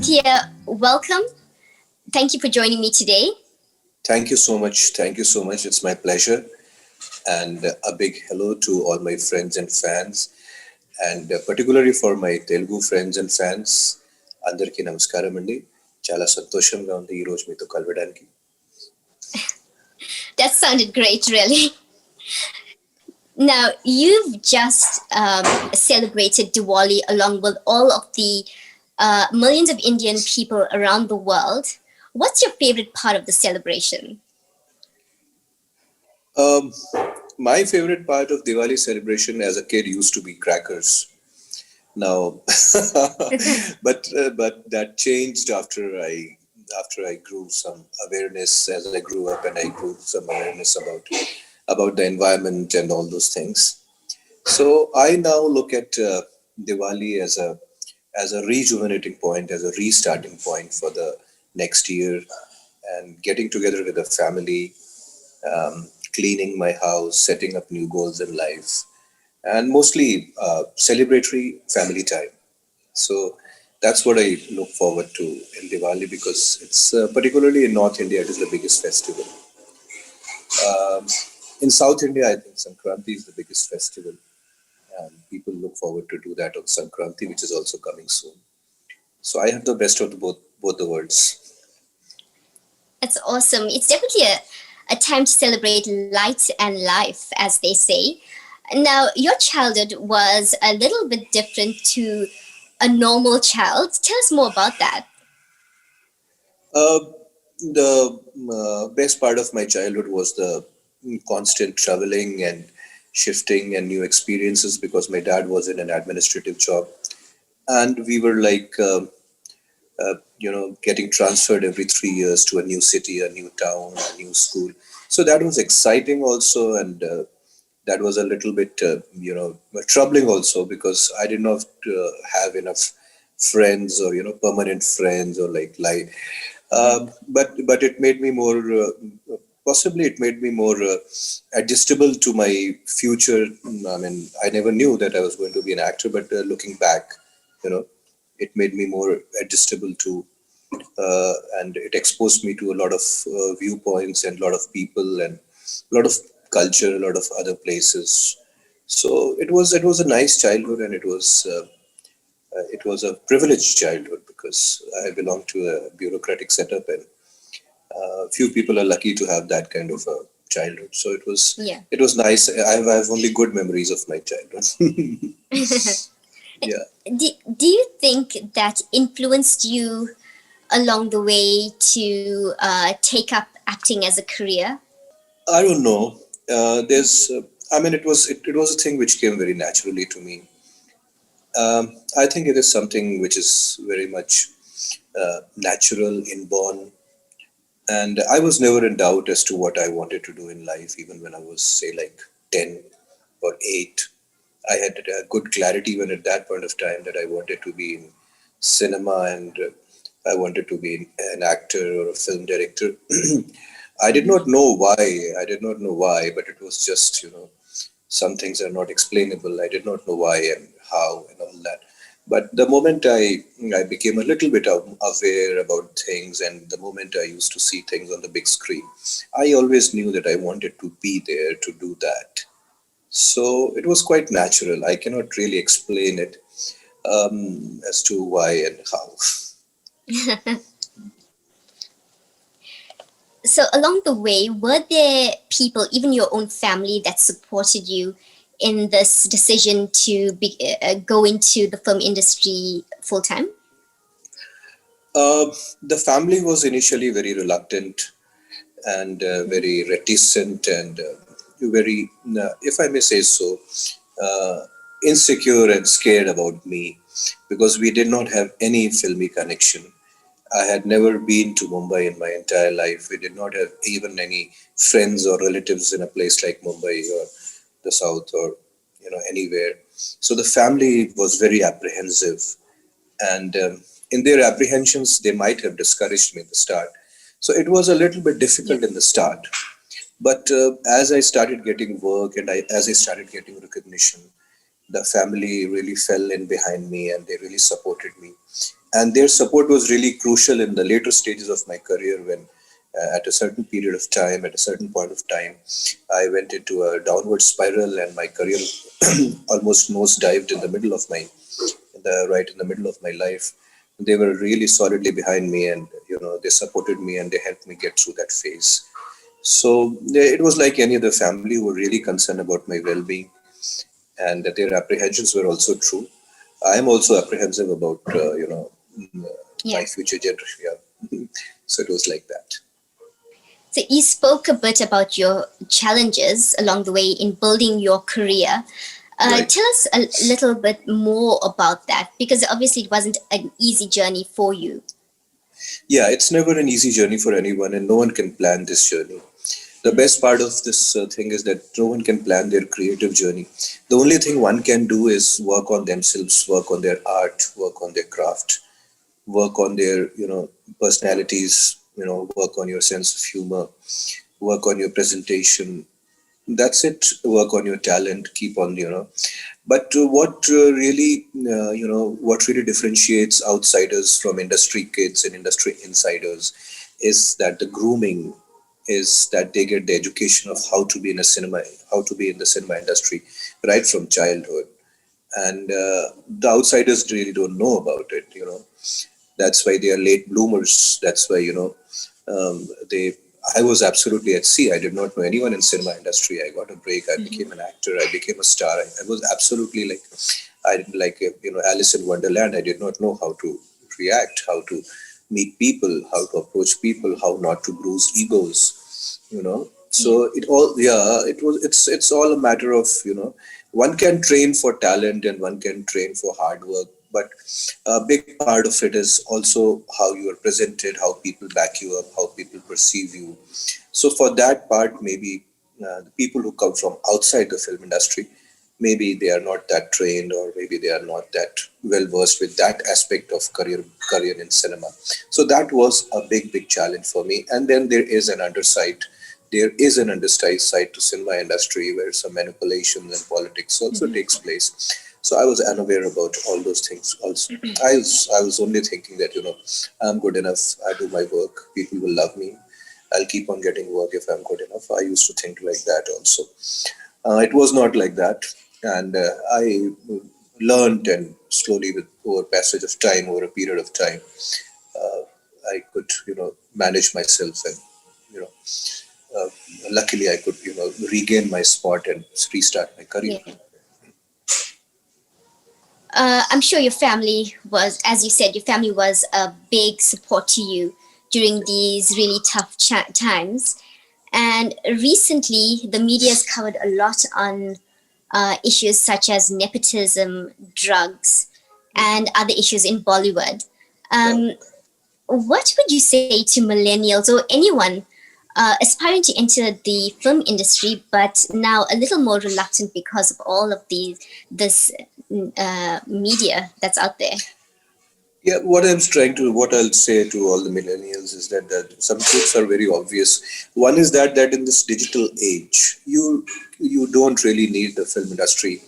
Aditya, welcome. Thank you for joining me today. Thank you so much. Thank you so much. It's my pleasure. And a big hello to all my friends and fans, and particularly for my Telugu friends and fans. అందరికీ నమస్కారం అండి. చాలా సంతోషంగా ఉంది ఈ రోజు మీతో కలవడానికి. That sounded great, really. Now, you've just celebrated Diwali along with all of the millions of Indian people around the world. What's your favorite part of the celebration? Um, my favorite part of Diwali celebration as a kid used to be crackers. Now, but that changed after I grew some awareness as I grew up, and I grew some awareness about the environment and all those things. So I now look at Diwali as a rejuvenating point, as a restarting point for the next year, and getting together with the family, cleaning my house, setting up new goals in life, and mostly celebratory family time. So that's what I look forward to in Diwali, because it's particularly in North India, it is the biggest festival. Um, in South India, I think Sankranti is the biggest festival, and people look forward to do that on Sankranti, which is also coming soon. So I have the best of both the worlds. That's awesome. It's definitely a time to celebrate light and life, as they say. Now, your childhood was a little bit different to a normal child. Tell us more about that. Uh, the best part of my childhood was the constant traveling and shifting and new experiences, because my dad was in an administrative job, and we were like getting transferred every 3 years to a new city, a new town, a new school. So that was exciting also, and that was a little bit troubling also, because I did not have enough friends, or permanent friends, or like but it made me more possibly it made me more adjustable to my future. I mean, I never knew that I was going to be an actor, but looking back, you know it made me more adjustable to, and it exposed me to a lot of viewpoints and a lot of people and a lot of culture, a lot of other places. So it was a nice childhood, and it was a privileged childhood, because I belong to a bureaucratic setup, and few people are lucky to have that kind of a childhood. So it was Yeah. it was nice. I have only good memories of my childhood. Yeah. Do you think that influenced you along the way to take up acting as a career? I don't know. There's I mean, it was a thing which came very naturally to me. I think it is something which is very much natural, inborn, and I was never in doubt as to what I wanted to do in life, even when I was, say, like 10 or 8. I had a good clarity even at that point of time that I wanted to be in cinema, and I wanted to be an actor or a film director. I did not know why. I did not know why, but it was just, some things are not explainable. I did not know why and how and all that. But the moment I became a little bit aware about things, and the moment I used to see things on the big screen, I always knew that I wanted to be there to do that. So it was quite natural. I cannot really explain it as to why and how. So along the way, were there people, even your own family, that supported you in this decision to go into the film industry full time? The family was initially very reluctant and very reticent, and very, if I may say so, uh, insecure and scared about me, because we did not have any filmy connection. I had never been to Mumbai in my entire life. We did not have even any friends or relatives in a place like Mumbai or the south, or anywhere. So the family was very apprehensive, and in their apprehensions, they might have discouraged me at the start. So it was a little bit Yeah. difficult in the start. But as I started getting work, and as I started getting recognition, The family really fell in behind me and they really supported me. And their support was really crucial in the later stages of my career when, at a certain period of time, at a certain point of time, I went into a downward spiral and my career almost nosedived in the middle of my, right in the middle of my life. They were really solidly behind me, and they supported me and they helped me get through that phase. So it was like any other family who were really concerned about my well-being, and that their apprehensions were also true. I am also apprehensive about my Yeah. future generation. Yeah. So it was like that. So you spoke a bit about your challenges along the way in building your career. Right. Tell us a little bit more about that, because obviously it wasn't an easy journey for you. Yeah, it's never an easy journey for anyone, and no one can plan this journey. The best part of this thing is that no one can plan their creative journey. The only thing one can do is work on themselves, work on their art, work on their craft, work on their personalities, work on your sense of humor, work on your presentation. That's it. Work on your talent. Keep on, but what really differentiates outsiders from industry kids and industry insiders is that the grooming is that they get the education of how to be in a cinema, how to be in the cinema industry right from childhood. And the outsiders really don't know about it. That's why they are late bloomers. That's why they. I was absolutely at sea. I did not know anyone in cinema industry. I got a break. I became an actor. I became a star. I was absolutely like I didn't like Alice in Wonderland. I did not know how to react, how to meet people, how to approach people, how not to bruise egos. Yeah. So it's all a matter of one can train for talent and one can train for hard work, but a big part of it is also how you are presented, how people back you up, how people perceive you. So for that part, maybe the people who come from outside the film industry, maybe they are not that trained, or maybe they are not that well versed with that aspect of career in cinema. So that was a big challenge for me. And then there is an underside side to cinema industry where some manipulations and politics also takes place. So I was unaware about all those things also. I was only thinking that I'm good enough, I do my work, people will love me, I'll keep on getting work if I'm good enough. I used to think like that also. It was not like that, and I learned, and slowly, with over passage of time, over a period of time, uh, I could manage myself, and you know uh, luckily I could regain my spot and restart my career. Yeah. I'm sure your family was, as you said, your family was a big support to you during these really tough times. And recently, the media has covered a lot on issues such as nepotism, drugs, and other issues in Bollywood. Yeah. Um, what would you say to millennials or anyone aspiring to enter the film industry, but now a little more reluctant because of all of this media that's out there? Yeah, what I'll say to all the millennials is that some truths are very obvious. One is that in this digital age, you don't really need the film industry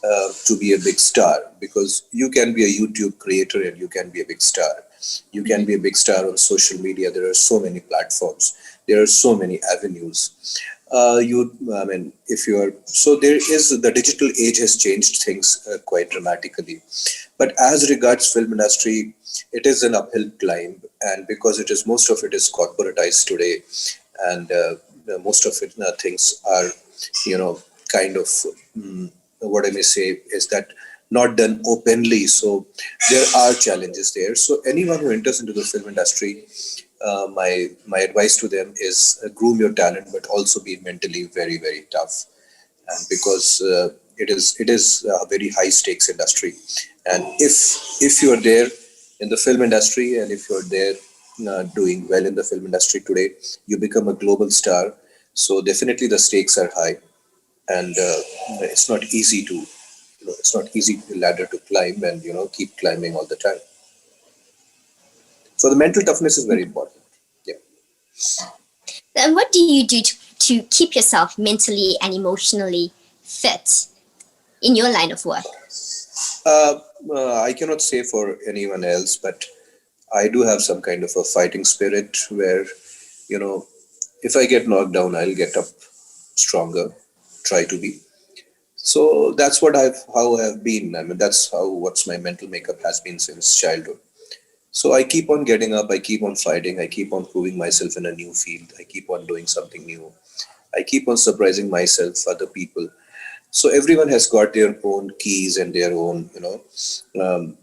to be a big star, because you can be a YouTube creator and you can be a big star. You can be a big star on social media. There are so many platforms. There are so many avenues. I mean, if you are, so there is, the digital age has changed things quite dramatically. But as regards film industry, it is an uphill climb, and because most of it is corporatized today, and most of it things are, you know, kind of what I may say is that not done openly. So there are challenges there. So anyone who enters into the film industry, my advice to them is groom your talent, but also be mentally very tough, and because it is a very high stakes industry, and if you are there in the film industry, and if you are there doing well in the film industry today, you become a global star. So definitely the stakes are high, and it's not easy to it's not easy ladder to climb, and keep climbing all the time. So the mental toughness is very important. Yeah. And what do you do to keep yourself mentally and emotionally fit? in your line of work? I cannot say for anyone else, but I do have some kind of a fighting spirit where, you know, if I get knocked down, I'll get up stronger, try to be. So that's how I've been. I mean, that's how what's my mental makeup has been since childhood. So I keep on getting up, I keep on fighting, I keep on proving myself in a new field, I keep on doing something new, I keep on surprising myself, other people. So everyone has got their own keys and their own,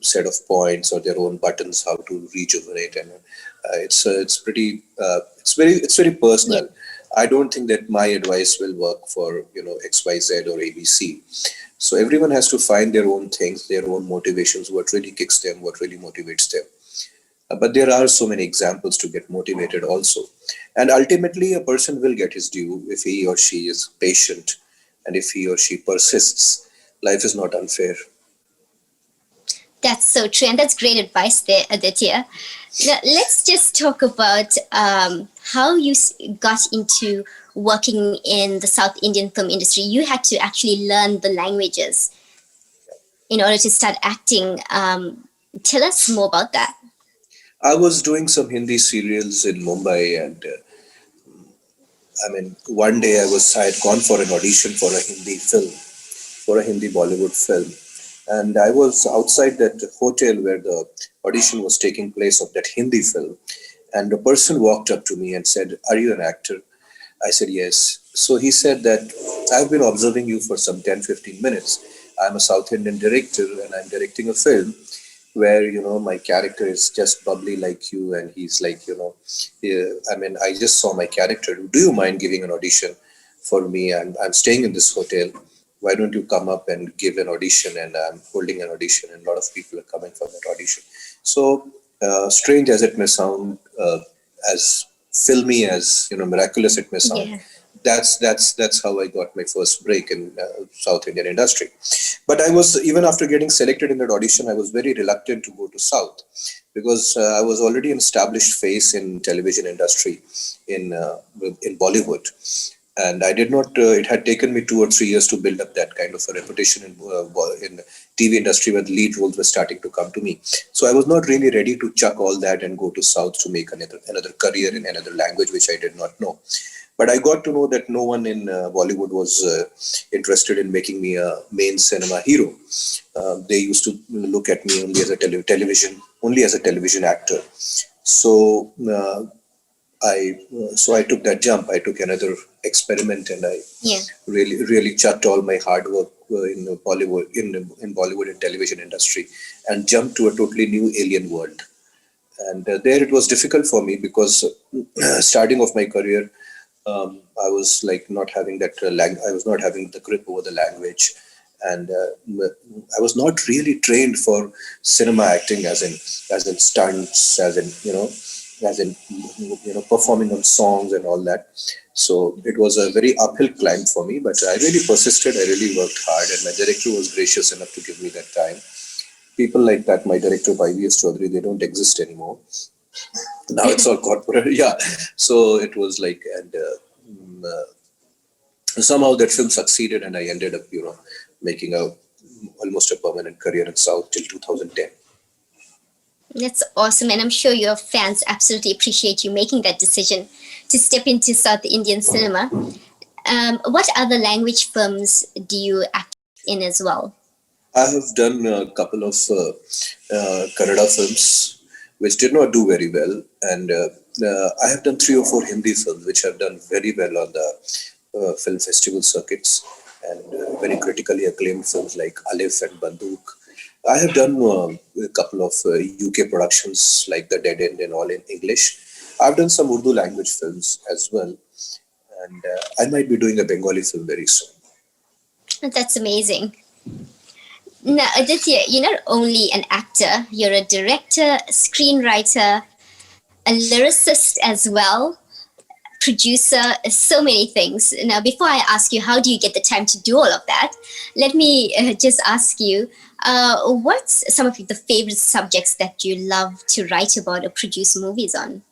set of points or their own buttons how to rejuvenate, and it's pretty, it's very Yeah, personal. I don't think that my advice will work for XYZ or ABC. So everyone has to find their own things, their own motivations, what really kicks them, what really motivates them. But there are so many examples to get motivated also. And ultimately, a person will get his due if he or she is patient and if he or she persists. Life is not unfair. that's so true, and that's great advice there, Aditya. Now, let's just talk about how you got into working in the South Indian film industry. You had to actually learn the languages in order to start acting. Tell us more about that. I was doing some Hindi serials in Mumbai, and I mean, one day I had gone for an audition for a Hindi film, for a Hindi Bollywood film. And I was outside that hotel where the audition was taking place of that Hindi film. And a person walked up to me and said, "Are you an actor?" I said, "Yes." So he said that, "I've been observing you for some 10, 15 minutes. I'm a South Indian director and I'm directing a film where, my character is just bubbly like you." And he's like, "Yeah, I mean, I just saw my character. Do you mind giving an audition for me? I'm staying in this hotel. Why don't you come up and give an audition?" And I'm holding an audition, and a lot of people are coming for that audition. So, strange as it may sound, as filmy as, miraculous it may sound, Yeah. that's how I got my first break in South Indian industry. But I was, even after getting selected in that audition, I was very reluctant to go to South because I was already an established face in television industry in Bollywood, and I did not. It had taken me 2 or 3 years to build up that kind of a reputation in TV industry where the lead roles were starting to come to me. So I was not really ready to chuck all that and go to South to make another career in another language which I did not know. But I got to know that no one in Bollywood was interested in making me a main cinema hero. They used to look at me only as a television actor. So I took that jump. I took another experiment, and I Yeah. really chucked all my hard work in Bollywood in Bollywood and television industry, and jumped to a totally new alien world. And there it was difficult for me because starting off my career, I was like not having that I was not having the grip over the language, and I was not really trained for cinema acting, as in stunts, as in performing on songs and all that. So it was a very uphill climb for me, but I really persisted. I really worked hard, and my director was gracious enough to give me that time. People like that, my director YVS Chaudhary, they don't exist anymore. Now it's all corporate. Yeah. So it was like, and somehow that film succeeded, and I ended up, making a almost a permanent career in South till 2010. That's awesome, and I'm sure your fans absolutely appreciate you making that decision to step into South Indian cinema. What other language films do you act in as well? I have done a couple of Kannada films which did not do very well, and I have done 3 or 4 Hindi films which have done very well on the film festival circuits, and very critically acclaimed films like Alif and Banduk. I have done a couple of UK productions like The Dead End and all in English. I've done some Urdu language films as well, and I might be doing a Bengali film very soon. That's amazing. Now, Aditya, you're not only an actor, you're a director, screenwriter, a lyricist as well, producer, so many things. Now, before I ask you how do you get the time to do all of that, let me just ask you, what's some of the favorite subjects that you love to write about or produce movies on?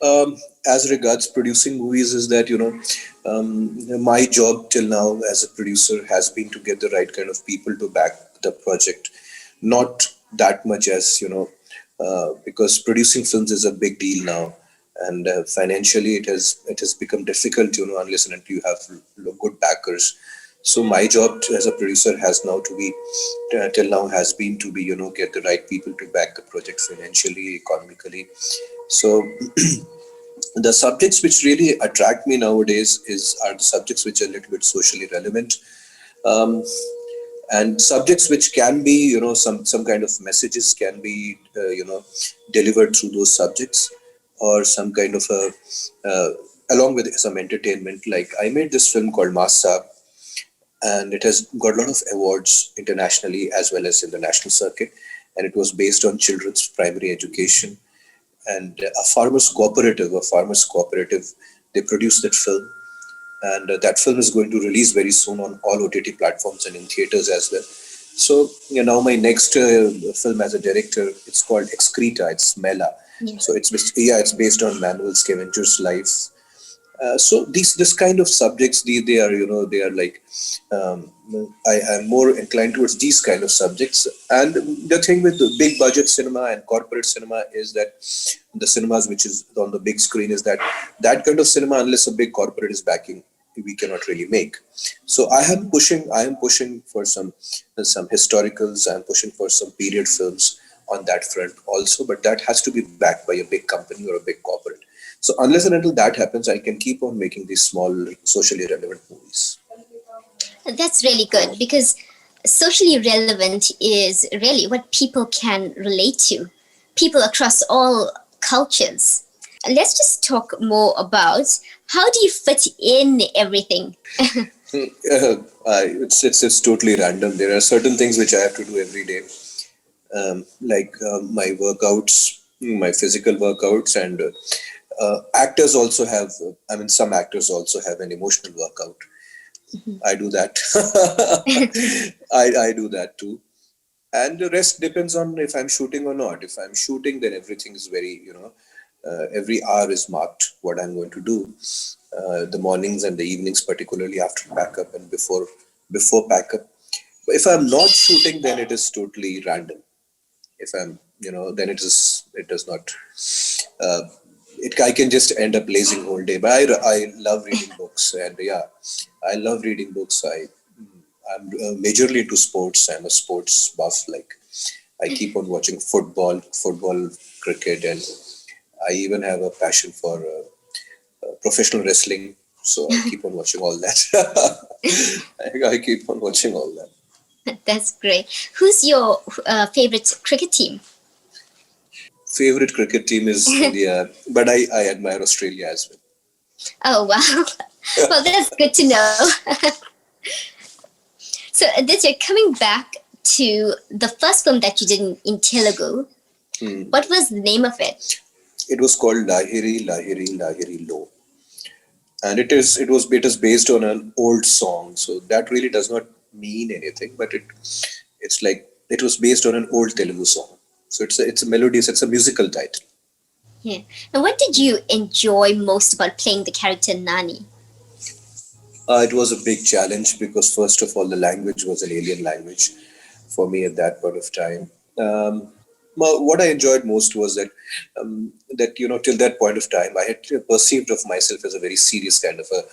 As regards producing movies, is that my job till now as a producer has been to get the right kind of people to back the project, not that much as because producing films is a big deal now, and financially it has become difficult, unless and until you have good backers. So my job as a producer has now to be till now has been to be get the right people to back the project financially, economically. So the subjects which really attract me nowadays are the subjects which are a little bit socially relevant, um, and subjects which can be some kind of messages can be delivered through those subjects, or some kind of a along with some entertainment. Like, I made this film called Masa, and it has got a lot of awards internationally as well as in the national circuit, and it was based on children's primary education. And a farmers cooperative, they produced that film, and that film is going to release very soon on all OTT platforms and in theaters as well. So now my next film as a director, it's called Excreta. It's Mela. Yeah. So it's based on Manuel Scavenger's life. So this kind of subjects, they are they are like, um, I'm more inclined towards these kind of subjects. And the thing with the big budget cinema and corporate cinema is that the cinemas which is on the big screen is that that kind of cinema, unless a big corporate is backing, we cannot really make. So I am pushing for some historicals. I'm pushing for some period films on that front also, but that has to be backed by a big company or a big corporate. So unless and until that happens, I can keep on making these small socially relevant movies. That's really good because socially relevant is really what people can relate to, people across all cultures. Let's just talk more about how do you fit in everything? It's totally random. There are certain things which I have to do every day, like my workouts, my physical workouts, and actors also have. I mean, some actors also have an emotional workout. I do that. I do that too. And the rest depends on if I'm shooting or not. If I'm shooting, then everything is very, every hour is marked what I'm going to do. The mornings and the evenings, particularly after pack up and before pack up. If I'm not shooting, then it is totally random. If I'm, then it does not. Uh, I can just end up lazing whole day. But I love reading books, and yeah, I love reading books. I'm majorly into sports. I'm a sports buff. Like, I keep on watching football, cricket, and I even have a passion for professional wrestling. So I keep on watching all that. I keep on watching all that. That's great. Who's your favorite cricket team? Favorite cricket team is India, but I admire Australia as well. Oh, wow. Well, that's good to know. So, Aditya, coming back to the first film that you did in Telugu, Hmm. what was the name of it? It was called Lahiri Lahiri Lahiri Lo, and it is based on an old song. So that really does not mean anything, but it's like it was based on an old Telugu song. So it's a melodious, it's a musical title. Yeah. And what did you enjoy most about playing the character Nani? It was a big challenge because first of all, the language was an alien language for me at that point of time. What I enjoyed most was that till that point of time I had perceived of myself as a very serious kind of a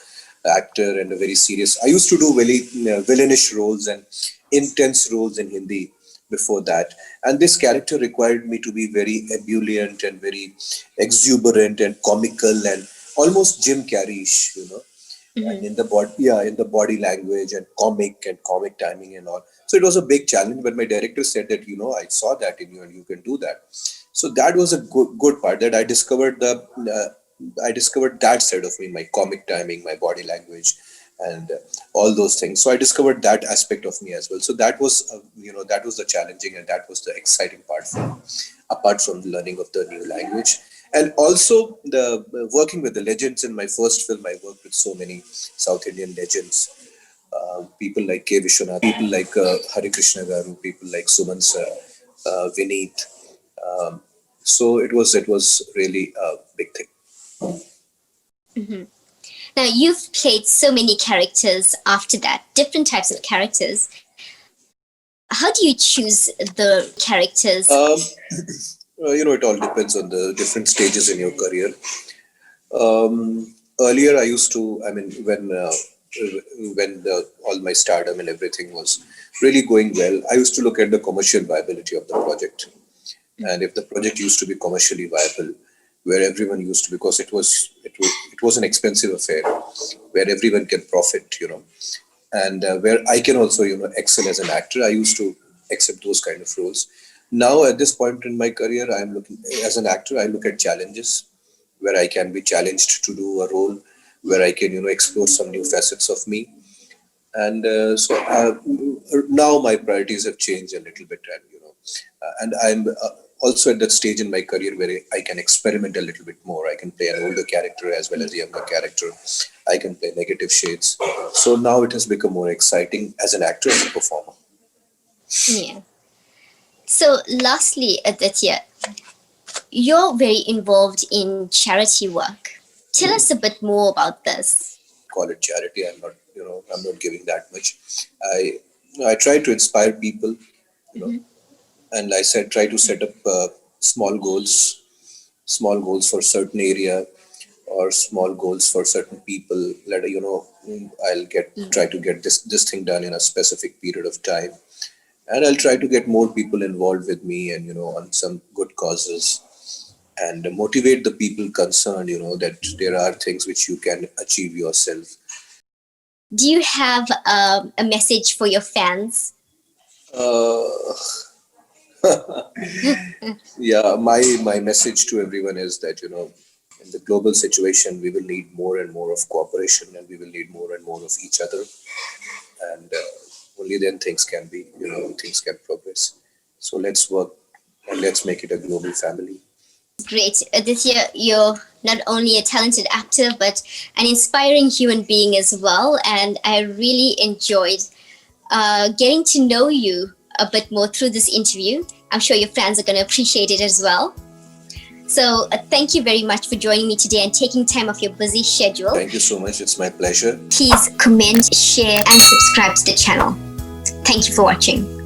actor, and a very serious. I used to do very villainish roles and intense roles in Hindi before that, and this character required me to be very ebullient and very exuberant and comical and almost Jim Carrey-ish, and Hmm. in the body, yeah, in the body language and comic timing and all. So it was a big challenge, but my director said that I saw that in you and you can do that. So that was a good part, that I discovered that side of me, my comic timing, my body language, and all those things. So I discovered that aspect of me as well. So that was that was the challenging, and that was the exciting part for me, apart from the learning of the new language. And also the working with the legends. In my first film, I worked with so many South Indian legends, people like K. Vishwanath, people like Hari Krishna Garu, people like Suman sir, Vineet. Um, so it was really a big thing. Now, you've played so many characters after that, different types of characters. How do you choose the characters? It all depends on the different stages in your career. Earlier, I used to, I mean, when all my stardom and everything was really going well, I used to look at the commercial viability of the project. And if the project used to be commercially viable, where everyone used to, because it was an expensive affair, where everyone can profit, and where I can also, excel as an actor, I used to accept those kind of roles. Now, at this point in my career, I'm looking as an actor. I look at challenges where I can be challenged to do a role, where I can, explore some new facets of me. And now my priorities have changed a little bit, and and I'm also at that stage in my career where I can experiment a little bit more. I can play an older character as well as a younger character. I can play negative shades. So now it has become more exciting as an actor and a performer. Yeah. So, lastly, Aditya, you're very involved in charity work. Tell us a bit more about this. Call it charity. I'm not giving that much. I try to inspire people, you know, and I said try to set up small goals, small goals for certain area or small goals for certain people. Let I'll try to get this thing done in a specific period of time, and I'll try to get more people involved with me, and on some good causes, and motivate the people concerned. That there are things which you can achieve yourself. Do you have a message for your fans? Uh, yeah, my message to everyone is that in the global situation we will need more and more of cooperation, and we will need more and more of each other, and only then things can progress. So let's work and let's make it a global family. Great. Aditya, you're not only a talented actor, but an inspiring human being as well. And I really enjoyed getting to know you a bit more through this interview. I'm sure your fans are going to appreciate it as well. So, thank you very much for joining me today and taking time off your busy schedule. Thank you so much. It's my pleasure. Please comment, share, and subscribe to the channel. Thank you for watching.